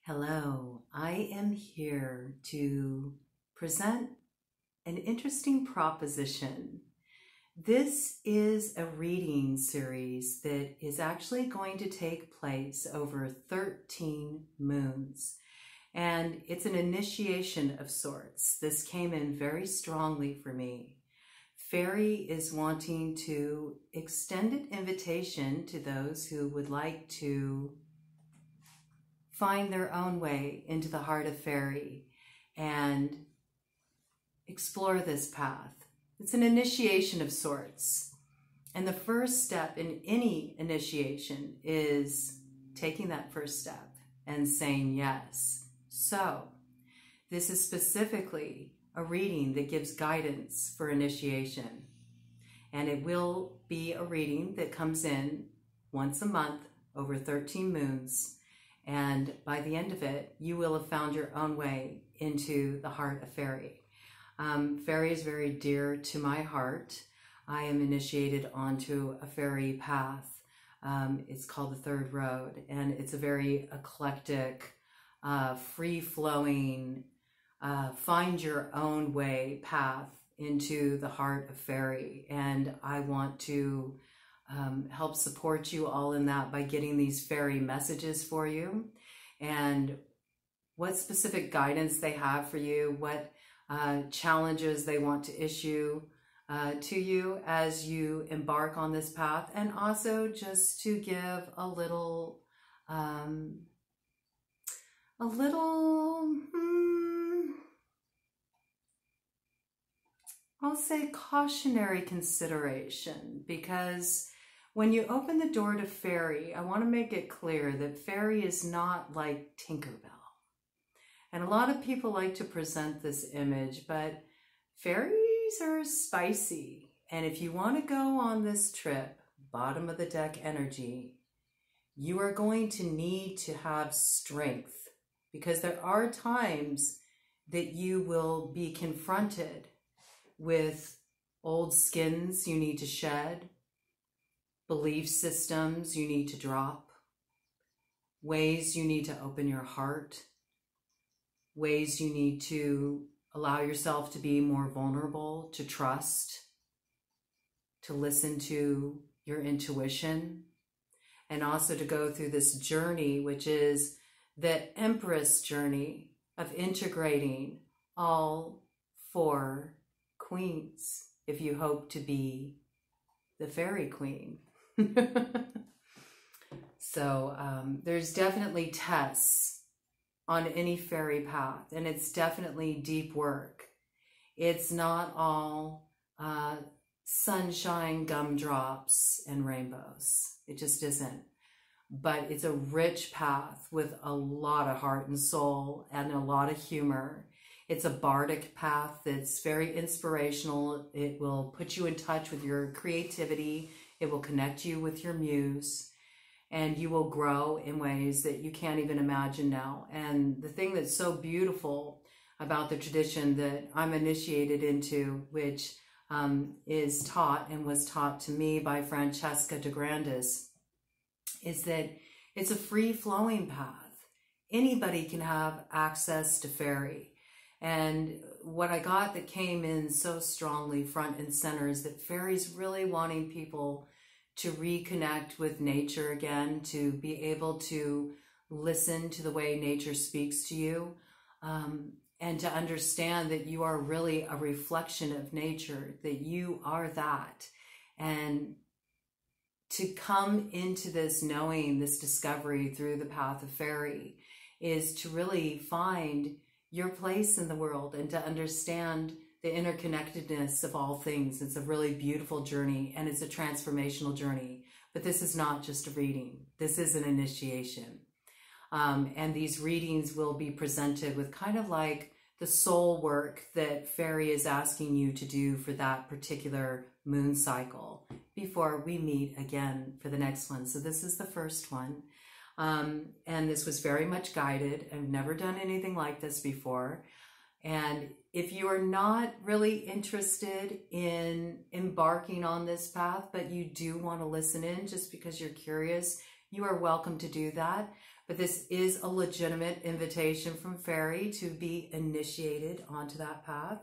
Hello, I am here to present an interesting proposition. This is a reading series that is actually going to take place over 13 moons, and it's an initiation of sorts. This came in very strongly for me. Fairy is wanting to extend an invitation to those who would like to find their own way into the heart of fairy and explore this path. It's an initiation of sorts. And the first step in any initiation is taking that first step and saying yes. So this is specifically a reading that gives guidance for initiation. And it will be a reading that comes in once a month over 13 moons. And by the end of it, you will have found your own way into the heart of fairy. Fairy is very dear to my heart. I am initiated onto a fairy path. It's called the Third Road, and it's a very eclectic, free-flowing, find your own way path into the heart of fairy. And I want to help support you all in that by getting these fairy messages for you and what specific guidance they have for you, what challenges they want to issue to you as you embark on this path, and also just to give a little I'll say cautionary consideration, because when you open the door to fairy, I want to make it clear that fairy is not like Tinkerbell. And a lot of people like to present this image, but fairies are spicy. And if you want to go on this trip, bottom of the deck energy, you are going to need to have strength, because there are times that you will be confronted with old skins you need to shed, belief systems you need to drop, ways you need to open your heart, ways you need to allow yourself to be more vulnerable, to trust, to listen to your intuition, and also to go through this journey, which is the Empress journey of integrating all four queens if you hope to be the fairy queen. So there's definitely tests on any fairy path, and it's definitely deep work. It's not all sunshine, gumdrops, and rainbows. It just isn't. But it's a rich path with a lot of heart and soul and a lot of humor. It's a bardic path that's very inspirational. It will put you in touch with your creativity. It will connect you with your muse, and you will grow in ways that you can't even imagine now. And the thing that's so beautiful about the tradition that I'm initiated into, which is taught and was taught to me by Francesca de Grandis, is that it's a free-flowing path. Anybody can have access to fairy. And what I got that came in so strongly front and center is that fairy's really wanting people to reconnect with nature again, to be able to listen to the way nature speaks to you, and to understand that you are really a reflection of nature, that you are that. And to come into this knowing, this discovery through the path of fairy, is to really find your place in the world and to understand the interconnectedness of all things. It's a really beautiful journey, and it's a transformational journey. But this is not just a reading. This is an initiation. And these readings will be presented with kind of like the soul work that fairy is asking you to do for that particular moon cycle before we meet again for the next one. So this is the first one. And this was very much guided. I've never done anything like this before. And if you are not really interested in embarking on this path, but you do want to listen in just because you're curious, you are welcome to do that. But this is a legitimate invitation from Fairy to be initiated onto that path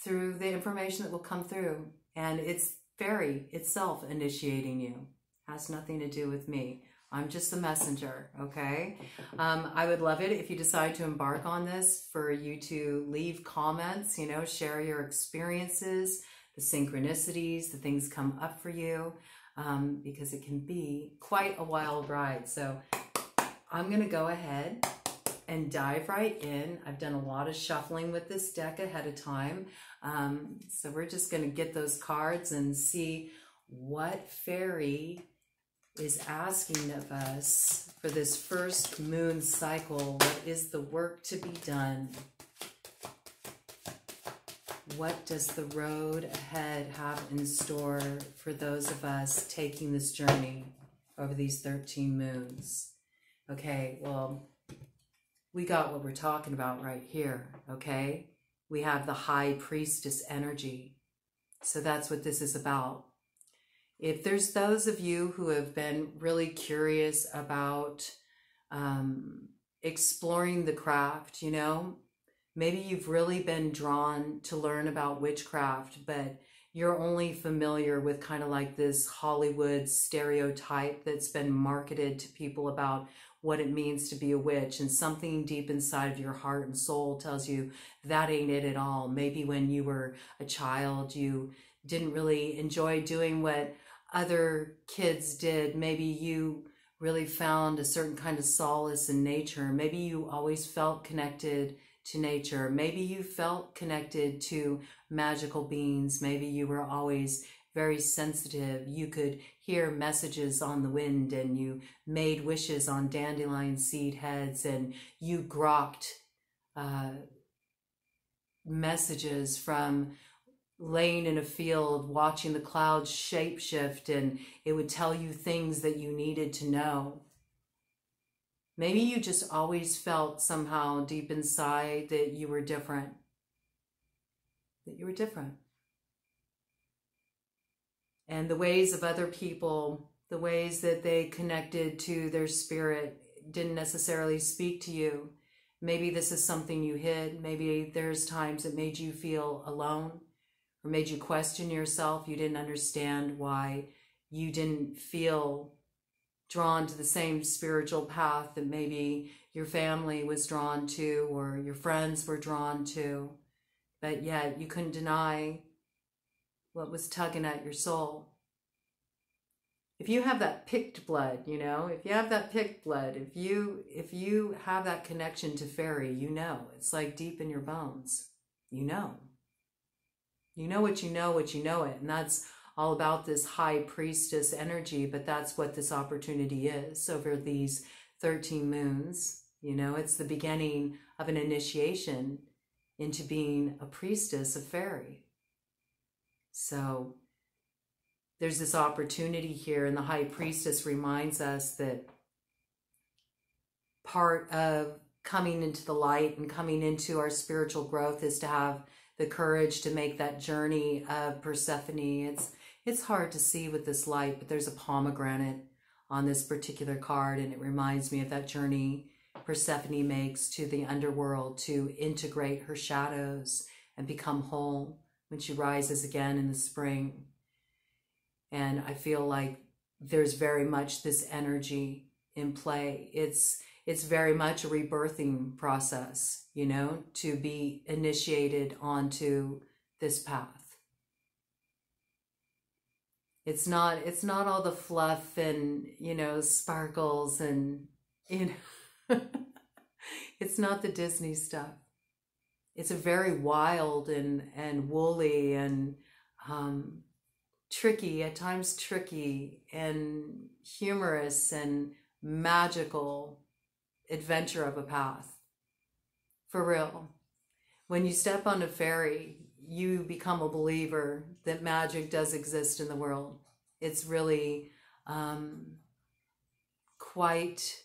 through the information that will come through. And it's Fairy itself initiating you. Has nothing to do with me. I'm just the messenger, okay? I would love it if you decide to embark on this, for you to leave comments, you know, share your experiences, the synchronicities, the things come up for you. Because it can be quite a wild ride. So I'm going to go ahead and dive right in. I've done a lot of shuffling with this deck ahead of time. So we're just going to get those cards and see what Fairy is asking of us for this first moon cycle. What is the work to be done? What does the road ahead have in store for those of us taking this journey over these 13 moons? Okay, well, we got what we're talking about right here, okay? We have the High Priestess energy. So that's what this is about. If there's those of you who have been really curious about exploring the craft, you know, maybe you've really been drawn to learn about witchcraft, but you're only familiar with kind of like this Hollywood stereotype that's been marketed to people about what it means to be a witch, and something deep inside of your heart and soul tells you that ain't it at all. Maybe when you were a child, you didn't really enjoy doing what other kids did. Maybe you really found a certain kind of solace in nature. Maybe you always felt connected to nature. Maybe you felt connected to magical beings. Maybe you were always very sensitive. You could hear messages on the wind, and you made wishes on dandelion seed heads, and you grokked messages from laying in a field watching the clouds shapeshift, and it would tell you things that you needed to know. Maybe you just always felt somehow deep inside that you were different. That you were different. And the ways of other people, the ways that they connected to their spirit, didn't necessarily speak to you. Maybe this is something you hid. Maybe there's times it made you feel alone, or made you question yourself. You didn't understand why you didn't feel drawn to the same spiritual path that maybe your family was drawn to, or your friends were drawn to, but yet you couldn't deny what was tugging at your soul. If you have that picked blood, you know, if you have that picked blood, if you have that connection to Fairy, you know, it's like deep in your bones. You know what you know, what you know it. And that's all about this High Priestess energy, but that's what this opportunity is over these 13 moons. You know, it's the beginning of an initiation into being a priestess of Fairy. So there's this opportunity here, and the High Priestess reminds us that part of coming into the light and coming into our spiritual growth is to have the courage to make that journey of Persephone. It's hard to see with this light, but there's a pomegranate on this particular card, and it reminds me of that journey Persephone makes to the underworld to integrate her shadows and become whole when she rises again in the spring. And I feel like there's very much this energy in play. It's very much a rebirthing process, you know, to be initiated onto this path. It's not all the fluff and, you know, sparkles and, you know, it's not the Disney stuff. It's a very wild and woolly and tricky, at times tricky and humorous and magical adventure of a path. For real. When you step on a Fairy, you become a believer that magic does exist in the world. It's really quite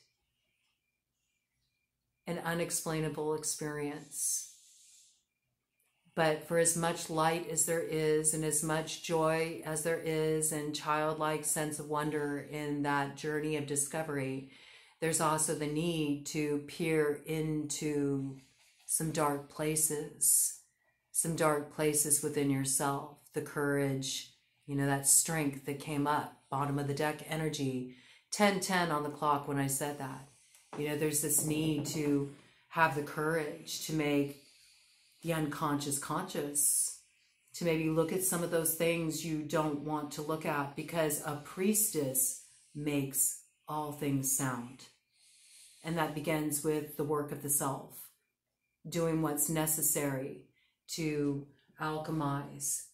an unexplainable experience. But for as much light as there is, and as much joy as there is, and childlike sense of wonder in that journey of discovery, there's also the need to peer into some dark places within yourself, the courage, you know, that strength that came up, bottom of the deck energy, 10:10 on the clock when I said that. You know, there's this need to have the courage to make the unconscious conscious, to maybe look at some of those things you don't want to look at, because a priestess makes all things sound. And that begins with the work of the self, doing what's necessary to alchemize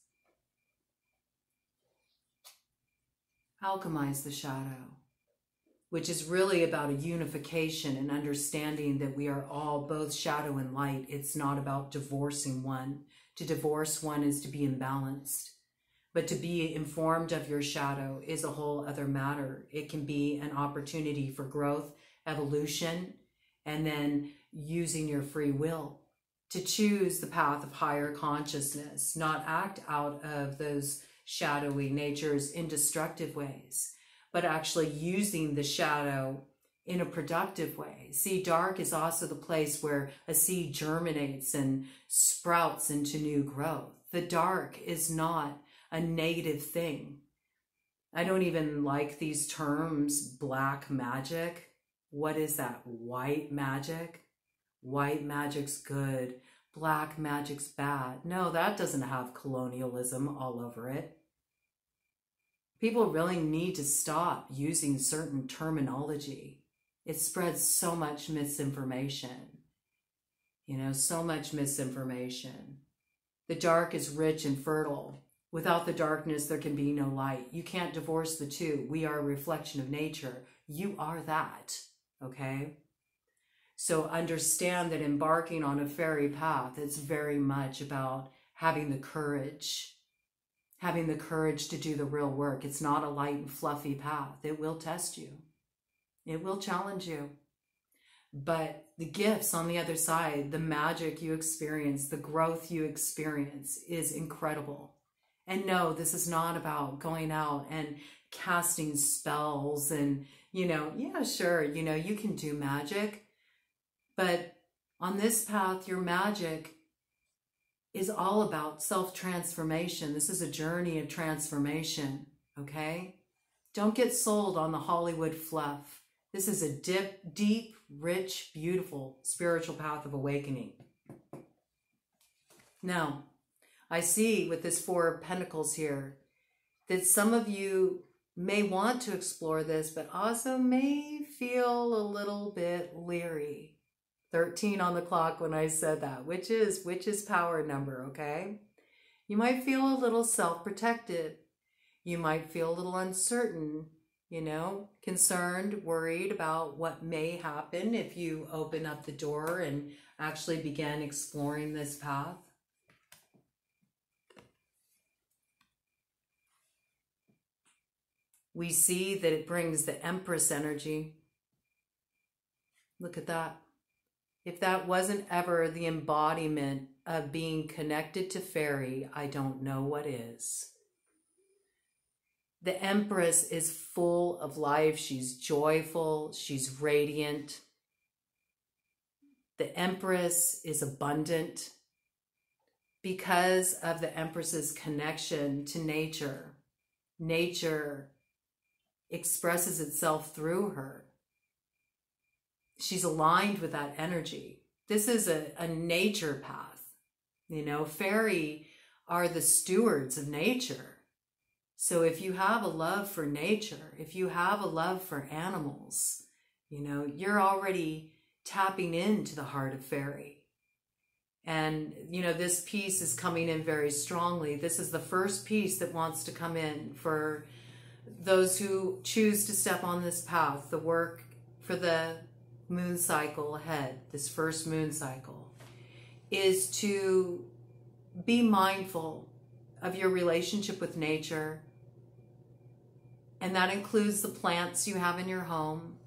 the shadow, which is really about a unification and understanding that we are all both shadow and light. It's not about divorcing one. To divorce one is to be imbalanced. But to be informed of your shadow is a whole other matter. It can be an opportunity for growth, evolution, and then using your free will to choose the path of higher consciousness, not act out of those shadowy natures in destructive ways, but actually using the shadow in a productive way. See, dark is also the place where a seed germinates and sprouts into new growth. The dark is not a negative thing. I don't even like these terms, black magic. What is that? White magic? White magic's good. Black magic's bad. No, that doesn't have colonialism all over it. People really need to stop using certain terminology. It spreads so much misinformation. You know, so much misinformation. The dark is rich and fertile. Without the darkness, there can be no light. You can't divorce the two. We are a reflection of nature. You are that, okay? So understand that embarking on a fairy path, it's very much about having the courage to do the real work. It's not a light and fluffy path. It will test you. It will challenge you. But the gifts on the other side, the magic you experience, the growth you experience is incredible. And no, this is not about going out and casting spells and, you know, yeah, sure, you know, you can do magic. But on this path, your magic is all about self-transformation. This is a journey of transformation, okay? Don't get sold on the Hollywood fluff. This is a deep, rich, beautiful spiritual path of awakening. Now, I see with this Four of Pentacles here that some of you may want to explore this, but also may feel a little bit leery. 13 on the clock when I said that, which is power number, okay? You might feel a little self-protected. You might feel a little uncertain, you know, concerned, worried about what may happen if you open up the door and actually begin exploring this path. We see that it brings the Empress energy. Look at that. If that wasn't ever the embodiment of being connected to fairy, I don't know what is. The Empress is full of life. She's joyful. She's radiant. The Empress is abundant because of the Empress's connection to nature. Nature expresses itself through her. She's aligned with that energy. This is a nature path. You know, fairy are the stewards of nature. So if you have a love for nature, if you have a love for animals, you know, you're already tapping into the heart of fairy. And, you know, this piece is coming in very strongly. This is the first piece that wants to come in for those who choose to step on this path, the work for the moon cycle ahead, this first moon cycle, is to be mindful of your relationship with nature. And that includes the plants you have in your home.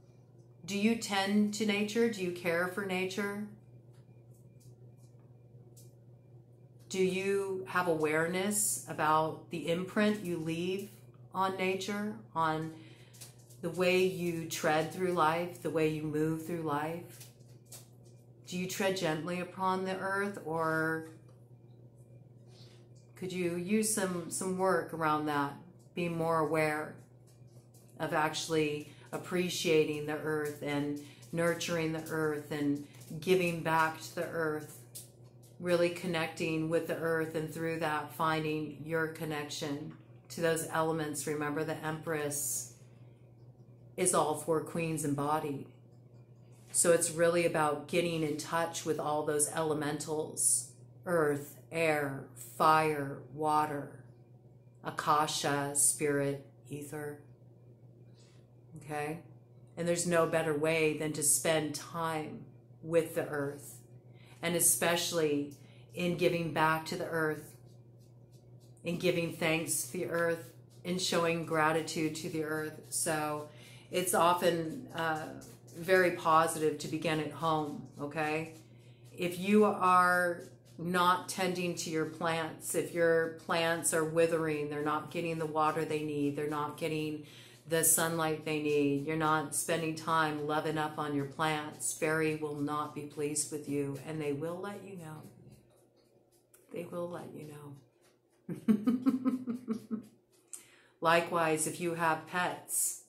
Do you tend to nature? Do you care for nature? Do you have awareness about the imprint you leave on nature, on the way you tread through life, the way you move through life? Do you tread gently upon the earth, or could you use some work around that? Be more aware of actually appreciating the earth and nurturing the earth and giving back to the earth, really connecting with the earth, and through that finding your connection to those elements. Remember, the Empress is all four queens embodied. So it's really about getting in touch with all those elementals: earth, air, fire, water, akasha, spirit, ether. Okay? And there's no better way than to spend time with the earth, and especially in giving back to the earth, in giving thanks to the earth, in showing gratitude to the earth. So it's often very positive to begin at home, okay? If you are not tending to your plants, if your plants are withering, they're not getting the water they need, they're not getting the sunlight they need, you're not spending time loving up on your plants, Fairy will not be pleased with you, and they will let you know. They will let you know. Likewise, if you have pets,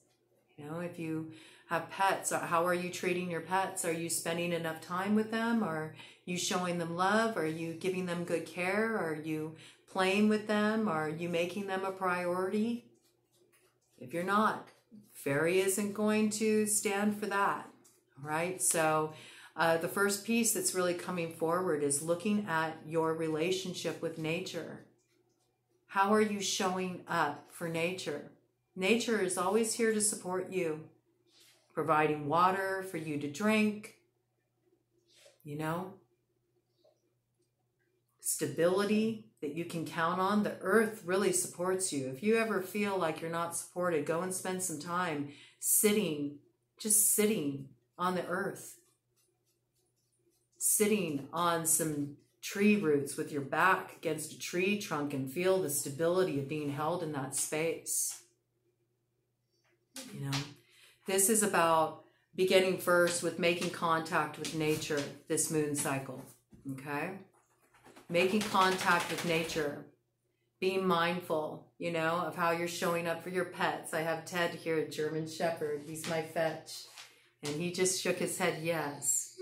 if you have pets, how are you treating your pets? Are you spending enough time with them? Are you showing them love? Are you giving them good care? Are you playing with them? Are you making them a priority? If you're not, Fairy isn't going to stand for that, right? So the first piece that's really coming forward is looking at your relationship with nature. How are you showing up for nature? Nature is always here to support you, providing water for you to drink, stability that you can count on. The earth really supports you. If you ever feel like you're not supported, go and spend some time just sitting on the earth, sitting on some tree roots with your back against a tree trunk, and feel the stability of being held in that space. This is about beginning first with making contact with nature this moon cycle, okay? Making contact with nature, being mindful, of how you're showing up for your pets. I have Ted here, a German Shepherd. He's my fetch. And he just shook his head, yes.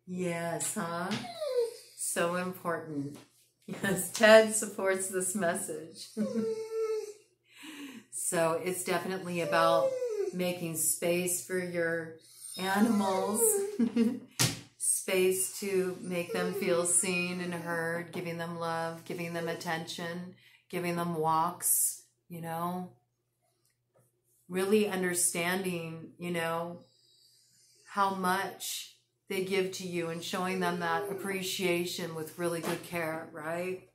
Yes, huh? So important. Yes, Ted supports this message. So it's definitely about making space for your animals. Space to make them feel seen and heard, giving them love, giving them attention, giving them walks, really understanding, how much they give to you, and showing them that appreciation with really good care, right?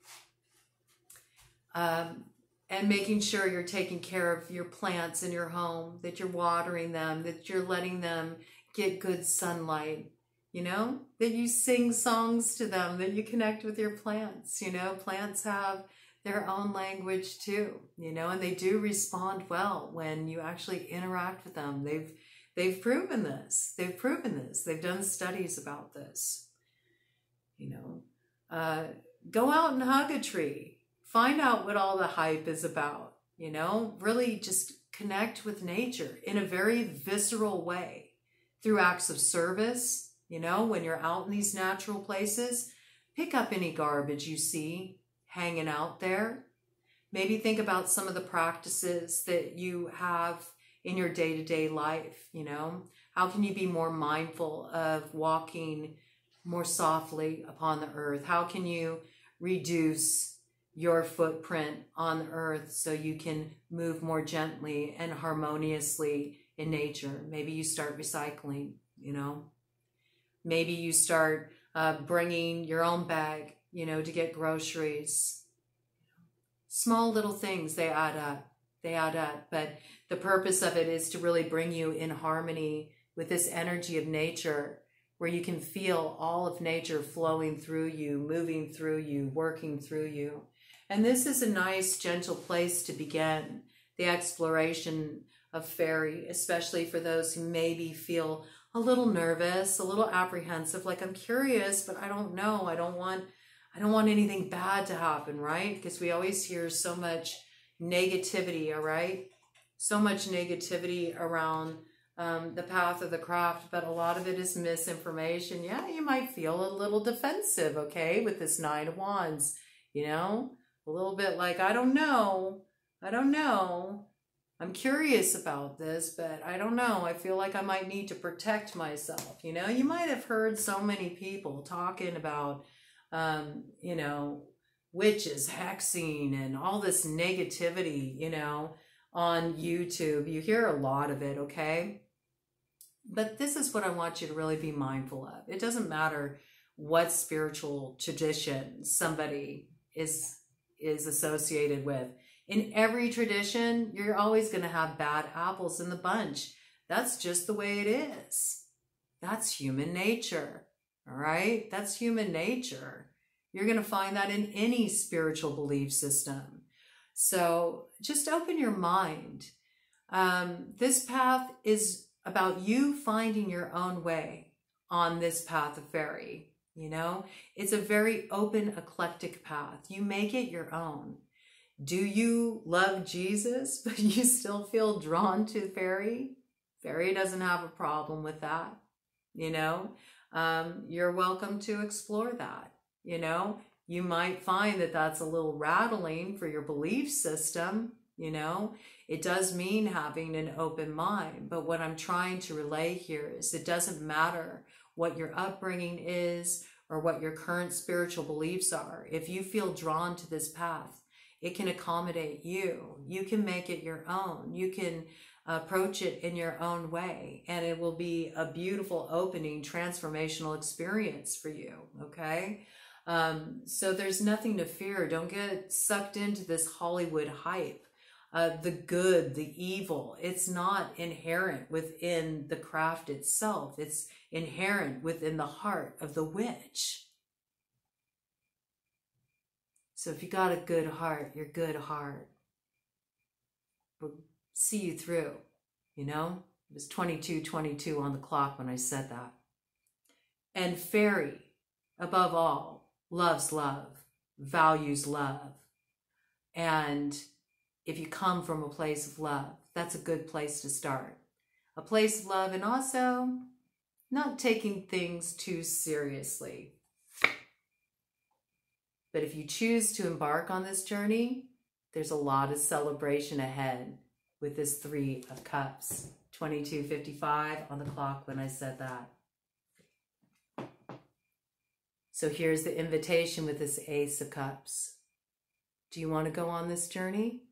And making sure you're taking care of your plants in your home, that you're watering them, that you're letting them get good sunlight, that you sing songs to them, that you connect with your plants. Plants have their own language too, and they do respond well when you actually interact with them. They've proven this. They've done studies about this. Go out and hug a tree. Find out what all the hype is about. Really just connect with nature in a very visceral way through acts of service. When you're out in these natural places, pick up any garbage you see hanging out there. Maybe think about some of the practices that you have in your day-to-day life. How can you be more mindful of walking more softly upon the earth? How can you reduce your footprint on the earth so you can move more gently and harmoniously in nature? Maybe you start recycling, Maybe you start bringing your own bag, to get groceries. Small little things, they add up. But the purpose of it is to really bring you in harmony with this energy of nature, where you can feel all of nature flowing through you, moving through you, working through you. And this is a nice, gentle place to begin the exploration of fairy, especially for those who maybe feel a little nervous, a little apprehensive, like I'm curious, but I don't know. I don't want anything bad to happen, right? Because we always hear so much negativity, all right? So much negativity around the path of the craft, but a lot of it is misinformation. Yeah, you might feel a little defensive, okay, with this Nine of Wands, you know? A little bit like, I don't know. I'm curious about this, but I don't know. I feel like I might need to protect myself. You know, you might have heard so many people talking about, you know, witches, hexing, and all this negativity, you know, on YouTube. You hear a lot of it, okay? But this is what I want you to really be mindful of. It doesn't matter what spiritual tradition somebody is associated with. In every tradition, you're always going to have bad apples in the bunch. That's just the way it is. That's human nature, all right? That's human nature. You're going to find that in any spiritual belief system. So just open your mind. This path is about you finding your own way on this path of fairy. You know, it's a very open, eclectic path. You make it your own. Do you love Jesus, but you still feel drawn to fairy? Fairy doesn't have a problem with that. You know, you're welcome to explore that. You know, you might find that that's a little rattling for your belief system. You know, it does mean having an open mind. But what I'm trying to relay here is it doesn't matter what your upbringing is or what your current spiritual beliefs are. If you feel drawn to this path, it can accommodate you. You can make it your own. You can approach it in your own way, and it will be a beautiful opening, transformational experience for you, okay? So there's nothing to fear. Don't get sucked into this Hollywood hype. The good, the evil, it's not inherent within the craft itself. It's inherent within the heart of the witch. So if you got a good heart, your good heart will see you through, you know? It was 22:22 on the clock when I said that. And fairy, above all, loves love, values love. And if you come from a place of love, that's a good place to start. A place of love, and also not taking things too seriously. But if you choose to embark on this journey, there's a lot of celebration ahead with this Three of Cups. 22:55 on the clock when I said that. So here's the invitation with this Ace of Cups. Do you want to go on this journey?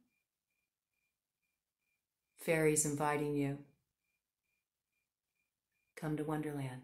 Fairy's inviting you. Come to Wonderland.